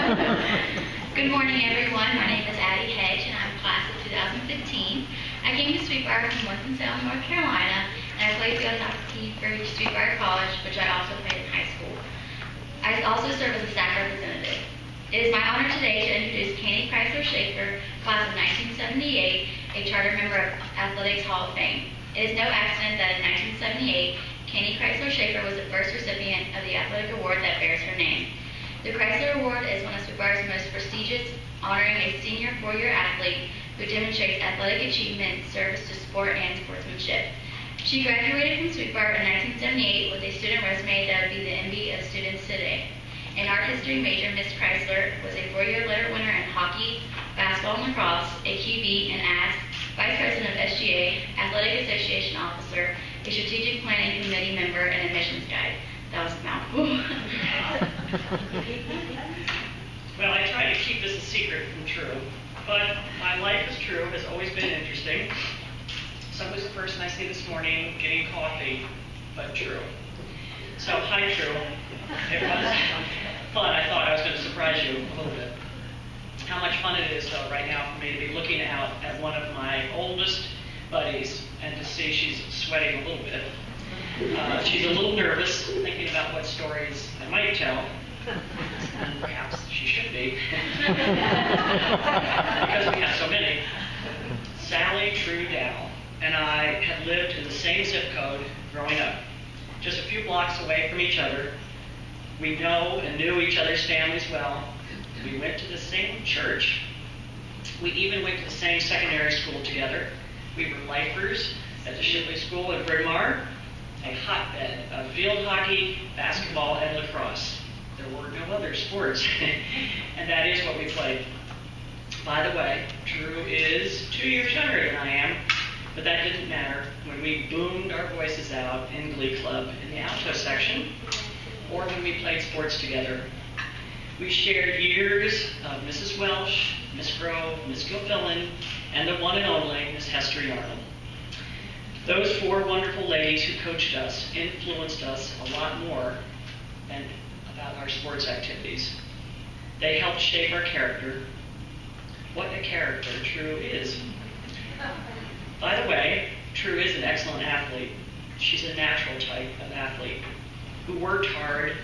Good morning, everyone. My name is Addie Hedge, and I'm class of 2015. I came to Sweet Briar from Winston-Salem, North Carolina, and I played field hockey for Sweet Briar College, which I also played in high school. I also serve as a staff representative. It is my honor today to introduce Candy Chrysler Schaefer, class of 1978, a charter member of Athletics Hall of Fame. It is no accident that in 1978, Candy Chrysler Schaefer was the first recipient of the athletic award that bears her name. The Chrysler Award is one of Sweet Briar's most prestigious, honoring a senior four-year athlete who demonstrates athletic achievement, service to sport, and sportsmanship. She graduated from Sweet Briar in 1978 with a student resume that would be the envy of students today. An art history major, Miss Chrysler was a four-year letter winner in hockey, basketball, and lacrosse, a QB, and as Vice President of SGA, Athletic Association Officer, a Strategic Planning Committee member, and admissions guide. That was a mouthful. Well, I try to keep this a secret from True, but my life as True has always been interesting. So was the person I see this morning getting coffee, but True. So, hi True. It was fun. I thought I was going to surprise you a little bit. How much fun it is, though, right now for me to be looking out at one of my oldest buddies and to see she's sweating a little bit. She's a little nervous, thinking about what stories I might tell, and perhaps she should be, because we have so many. Sally True Dow and I had lived in the same zip code growing up, just a few blocks away from each other. We know and knew each other's families well. We went to the same church. We even went to the same secondary school together. We were lifers at the Shipley School in Bryn Mawr, a hotbed of field hockey, basketball, and lacrosse. There were no other sports, and that is what we played. By the way, True is 2 years younger than I am, but that didn't matter when we boomed our voices out in Glee Club in the alto section, or when we played sports together. We shared years of Mrs. Welsh, Miss Grove, Miss Gilfillan, and the one and only Miss Hester Yarnell. Those four wonderful ladies who coached us influenced us a lot more than about our sports activities. They helped shape our character. What a character True is. By the way, True is an excellent athlete. She's a natural type of athlete who worked hard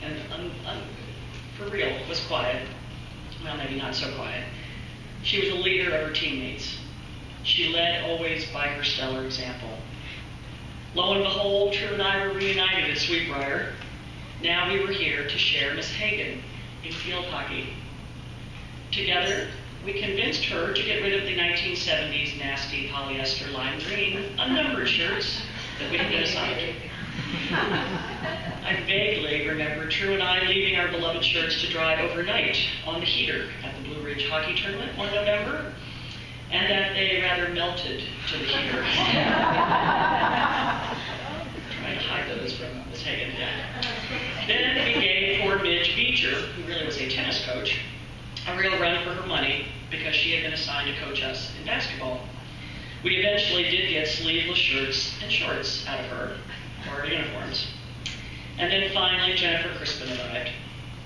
and for real, was quiet. Well, maybe not so quiet. She was a leader of her teammates. She led always by her stellar example. Lo and behold, True and I were reunited at Sweet Briar. Now we were here to share Miss Hagan in field hockey. Together, we convinced her to get rid of the 1970s nasty polyester lime green unnumbered shirts that we had been assigned. I vaguely remember True and I leaving our beloved shirts to dry overnight on the heater at the Blue Ridge Hockey Tournament one November, and that they rather melted to the heater. Trying to hide those from Miss Hagan. Then we gave poor Midge Beecher, who really was a tennis coach, a real run for her money because she had been assigned to coach us in basketball. We eventually did get sleeveless shirts and shorts out of her, or uniforms. And then finally, Jennifer Crispin arrived.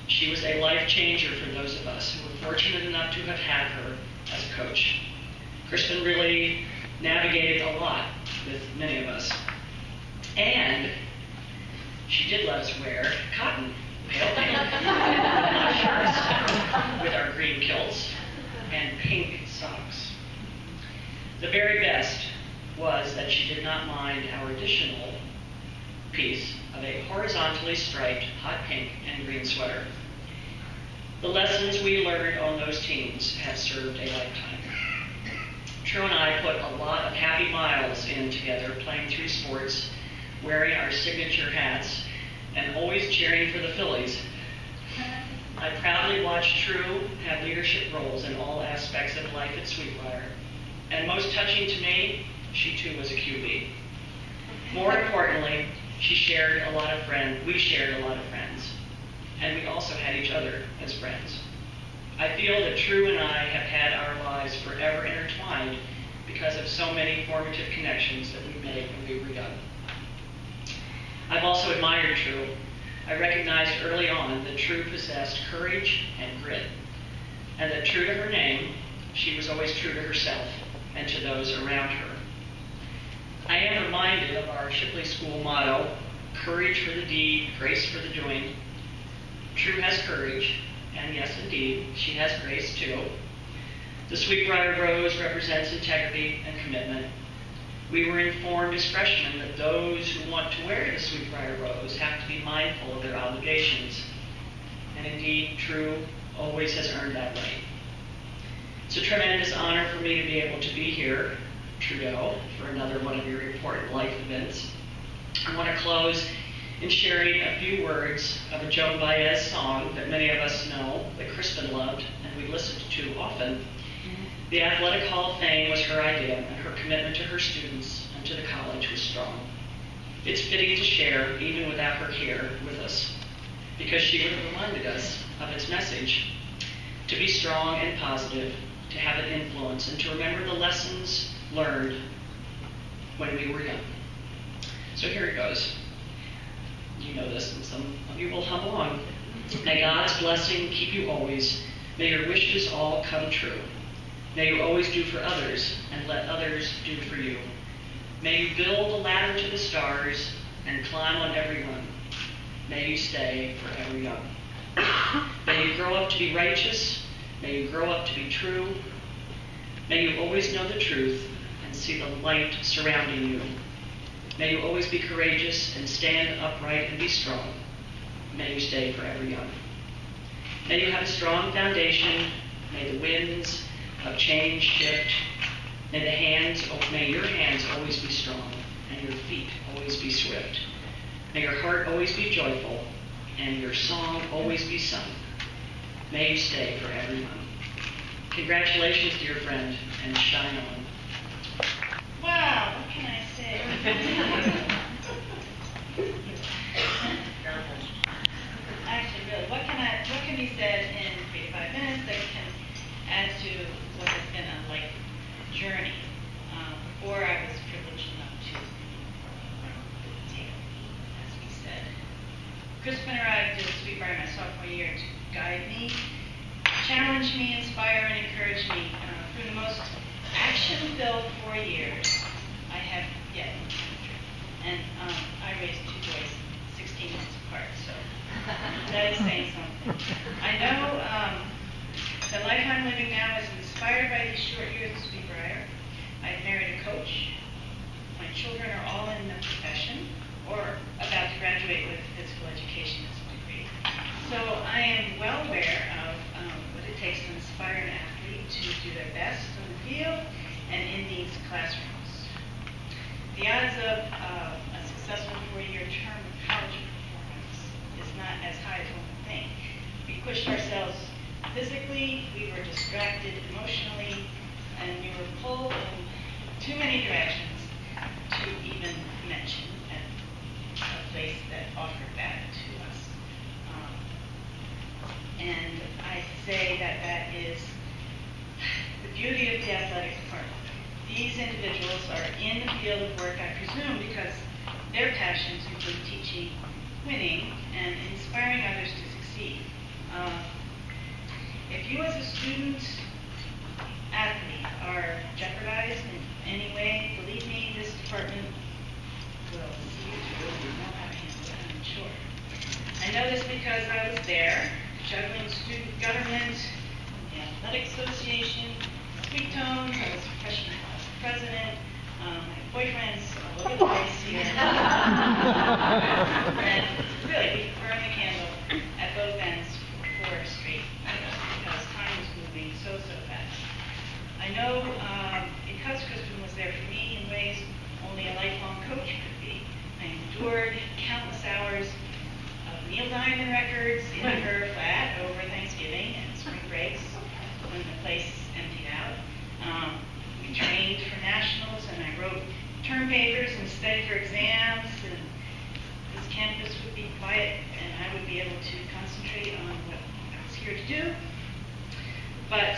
She was a life changer for those of us who were fortunate enough to have had her as a coach. Crispin really navigated a lot with many of us. And she did let us wear cotton, pale pink, shirts with our green kilts and pink socks. The very best was that she did not mind our additional piece of a horizontally striped hot pink and green sweater. The lessons we learned on those teams have served a lifetime. True and I put a lot of happy miles in together, playing three sports, wearing our signature hats, and always cheering for the Phillies. I proudly watched True have leadership roles in all aspects of life at Sweet Briar. And most touching to me, she too was a QB. More importantly, we shared a lot of friends, and we also had each other as friends. I feel that True and I have had our lives forever intertwined because of so many formative connections that we made when we were young. I've also admired True I recognized early on that True possessed courage and grit, and that true to her name, she was always true to herself and to those around her. I am reminded of our Shipley School motto, courage for the deed, grace for the doing. True has courage, and yes, indeed, she has grace too. The Sweet Briar rose represents integrity and commitment. We were informed as freshmen that those who want to wear the Sweet Briar rose have to be mindful of their obligations. And indeed, True always has earned that right. It's a tremendous honor for me to be able to be here, Trudeau, for another one of your important life events. I want to close in sharing a few words of a Joan Baez song that many of us know, that Crispin loved, and we listened to often. The Athletic Hall of Fame was her idea, and her commitment to her students and to the college was strong. It's fitting to share, even without her here with us, because she would have reminded us of its message: to be strong and positive, to have an influence, and to remember the lessons learned when we were young. So here it goes. You know this, and some of you will hum along. May God's blessing keep you always. May your wishes all come true. May you always do for others, and let others do for you. May you build a ladder to the stars and climb on every one. May you stay forever young. May you grow up to be righteous. May you grow up to be true. May you always know the truth and see the light surrounding you. May you always be courageous and stand upright and be strong. May you stay forever young. May you have a strong foundation. May the winds of change shift. May your hands always be strong and your feet always be swift. May your heart always be joyful and your song always be sung. May you stay forever young. Congratulations, dear friend, and shine on. Wow, what can I say? Actually, really, what can be said in 3 to 5 minutes that can add to what has been a life journey? Before I was privileged enough to take a lead, as we said. Crispin arrived at Sweet Briar my sophomore year to guide me, challenge me, inspire, and encourage me through the most action-filled 4 years I have yet encountered. And I raised 2 boys 16 months apart, so that is saying something. I know the life I'm living now is inspired by these short years at Sweet Briar. I've married a coach. My children are all in the profession or about to graduate with a physical education as a degree. So I am well aware of what it takes to inspire an athlete to do their best on the field and in these classrooms. The odds of a successful 4-year term of college performance is not as high as one would think. We pushed ourselves physically, we were distracted emotionally, and we were pulled in too many directions to even mention a place that offered that to us. And I say that is the beauty of the athletic department. These individuals are in the field of work, I presume, because their passions include teaching, winning, and inspiring others to succeed. If you as a student athlete are jeopardized in any way, believe me, this department will see you through and know how to handle it, I'm sure. I know this because I was there, juggling student government, the athletic association, sweet tones, I was freshman class president, my boyfriend's all over the place here. And really, we burned the candle at both ends for 4 straight years because time was moving so fast. I know because Crispin was there for me in ways only a lifelong coach could be. I endured countless hours of Neil Diamond records in her flat over Thanksgiving and spring breaks when the place emptied out. We trained for nationals and I wrote term papers and studied for exams, and this campus would be quiet and I would be able to concentrate on what I was here to do. But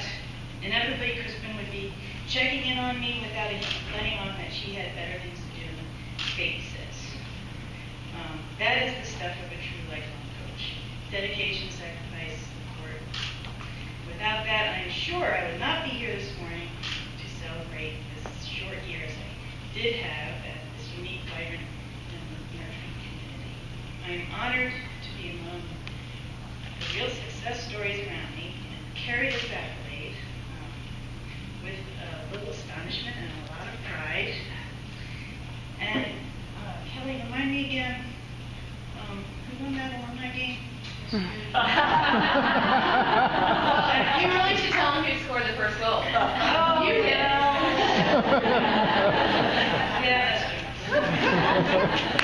inevitably, Crispin would be checking in on me without even letting on that she had better things to do than babysit. That is the stuff of a true lifelong dedication, sacrifice, support. Without that, I am sure I would not be here this morning to celebrate this short year as I did have at this unique, vibrant, and nurturing community. I am honored to be among the real success stories around me and carry this accolade with a little astonishment and a lot of pride. And Kelly, remind me again, who won that alumni game? You really should tell him who scored the first goal. Oh, You did. Yeah, that's true.